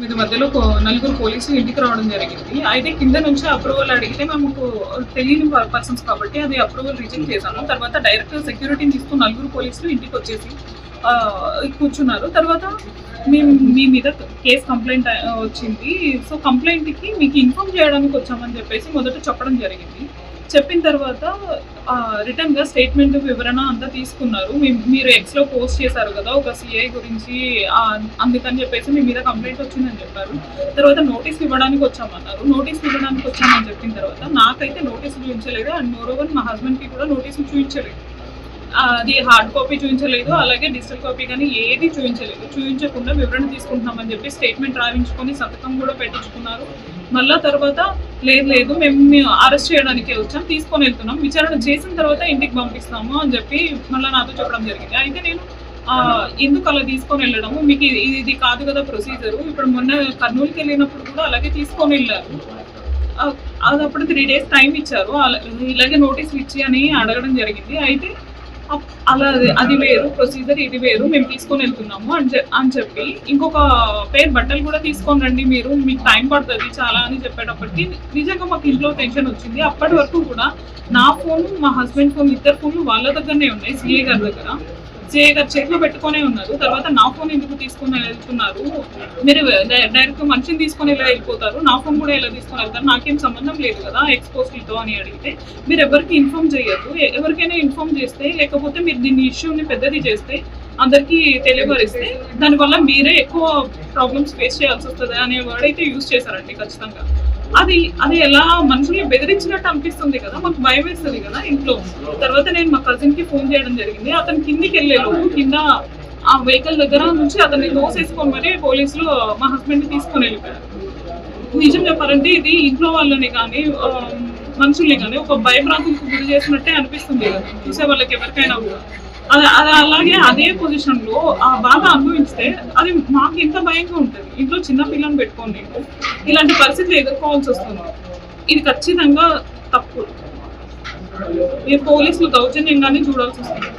మీద మధ్యలో నలుగురు పోలీసులు ఇంటికి రావడం జరిగింది. అయితే కింద నుంచి అప్రూవల్ అడిగితే మాకు తెలియని పర్సన్స్ కాబట్టి అది అప్రూవల్ రిజెక్ట్ చేశాము. తర్వాత డైరెక్ట్ సెక్యూరిటీని తీసుకుని నలుగురు పోలీసులు ఇంటికి వచ్చేసి కూర్చున్నారు. తర్వాత మేము మీ మీద కేసు కంప్లైంట్ వచ్చింది, సో కంప్లైంట్కి మీకు ఇన్ఫార్మ్ చేయడానికి వచ్చామని చెప్పేసి మొదట చెప్పడం జరిగింది. చెప్పిన తర్వాత రిటర్న్గా స్టేట్మెంట్ వివరణ అంతా తీసుకున్నారు. మీరు ఎక్స్లో పోస్ట్ చేశారు కదా ఒక సిఐ గురించి, అందుకని చెప్పేసి మీ మీద కంప్లైంట్ వచ్చిందని చెప్పారు. తర్వాత నోటీస్ ఇవ్వడానికి వచ్చామన్నారు. నోటీస్ ఇవ్వడానికి వచ్చామని చెప్పిన తర్వాత నాకైతే నోటీసులు చూపించలేదు, అండ్ మోరోవర్ మా హస్బెండ్కి కూడా నోటీసులు చూపించలేదు. అది హార్డ్ కాపీ చూపించలేదు, అలాగే డిజిటల్ కాపీ కానీ ఏది చూపించలేదు. చూపించకుండా వివరణ తీసుకుంటున్నామని చెప్పి స్టేట్మెంట్ రాయించుకొని సంతకం కూడా పెట్టించుకున్నారు. మళ్ళా తర్వాత లేదు మేము అరెస్ట్ చేయడానికే వచ్చాం, తీసుకొని వెళ్తున్నాం, విచారణ చేసిన తర్వాత ఇంటికి పంపిస్తాము అని చెప్పి మళ్ళీ నాతో చెప్పడం జరిగింది. అయితే నేను ఎందుకు అలా తీసుకొని వెళ్ళడము, మీకు ఇది కాదు కదా ప్రొసీజరు. ఇప్పుడు మొన్న కర్నూలుకి వెళ్ళినప్పుడు కూడా అలాగే తీసుకొని వెళ్ళారు. అది అప్పుడు 3 days టైం ఇచ్చారు, ఇలాగే నోటీసులు ఇచ్చి అని అడగడం జరిగింది. అయితే అలా అది వేరు ప్రొసీజర్, ఇది వేరు, మేము తీసుకొని వెళ్తున్నాము అని చెప్పి ఇంకొక పేరు బట్టలు కూడా తీసుకొని రండి, మీకు టైం పడుతుంది చాలా అని చెప్పేటప్పటికి నిజంగా మాకు ఇంట్లో టెన్షన్ వచ్చింది. అప్పటి వరకు కూడా నా ఫోను, మా హస్బెండ్ ఫోన్, ఇద్దరు ఫోన్లు వాళ్ళ దగ్గరనే ఉన్నాయి, సిఏ గారి దగ్గర. సిఏ గారు చేతిలో పెట్టుకునే ఉన్నారు. తర్వాత నా ఫోన్ ఎందుకు తీసుకొని వెళ్తున్నారు, మీరు డైరెక్ట్ మనిషిని తీసుకొని ఎలా వెళ్ళిపోతారు, నా ఫోన్ కూడా ఎలా తీసుకొని వెళ్తారు, నాకేం సంబంధం లేదు కదా ఎక్స్పోజ్తో అని అడిగితే, మీరు ఎవరికి ఇన్ఫార్మ్ చేయొద్దు, ఎవరికైనా ఇన్ఫార్మ్ చేస్తే లేకపోతే మీరు దీన్ని ఇష్యూని పెద్దది చేస్తే అందరికీ తెలియపరిస్తే దానివల్ల మీరే ఎక్కువ ప్రాబ్లమ్స్ ఫేస్ చేయాల్సి వస్తుంది అనే వర్డ్ అయితే యూజ్ చేశారండి ఖచ్చితంగా. అది ఎలా మనుషుల్ని బెదిరించినట్టు అనిపిస్తుంది కదా, మాకు భయం వేస్తుంది కదా ఇంట్లో. తర్వాత నేను మా కజిన్కి ఫోన్ చేయడం జరిగింది. అతను కిందికి వెళ్ళేలోపు కింద ఆ వెహికల్ దగ్గర నుంచి అతన్ని తోసేసుకొని మరి పోలీసులు మా హస్బెండ్ని తీసుకొని వెళ్ళిపోయారు. నిజం చెప్పాలంటే ఇది ఇంట్లో వాళ్ళని కానీ మనుషుల్ని కానీ ఒక భయభ్రాంతులకు గురి చేసినట్టే అనిపిస్తుంది కదా చూసే వాళ్ళకి ఎవరికైనా కూడా. అది అలాగే అదే పొజిషన్లో బాగా అనుభవిస్తే అది మాకు ఎంత భయంగా ఉంటుంది. ఇంట్లో చిన్న పిల్లని పెట్టుకొని ఇలాంటి పరిస్థితులు ఎదుర్కోవాల్సి వస్తుంది. ఇది ఖచ్చితంగా తప్పు. ఈ పోలీసులు దౌర్జన్యంగానే చూడాల్సి వస్తుంది.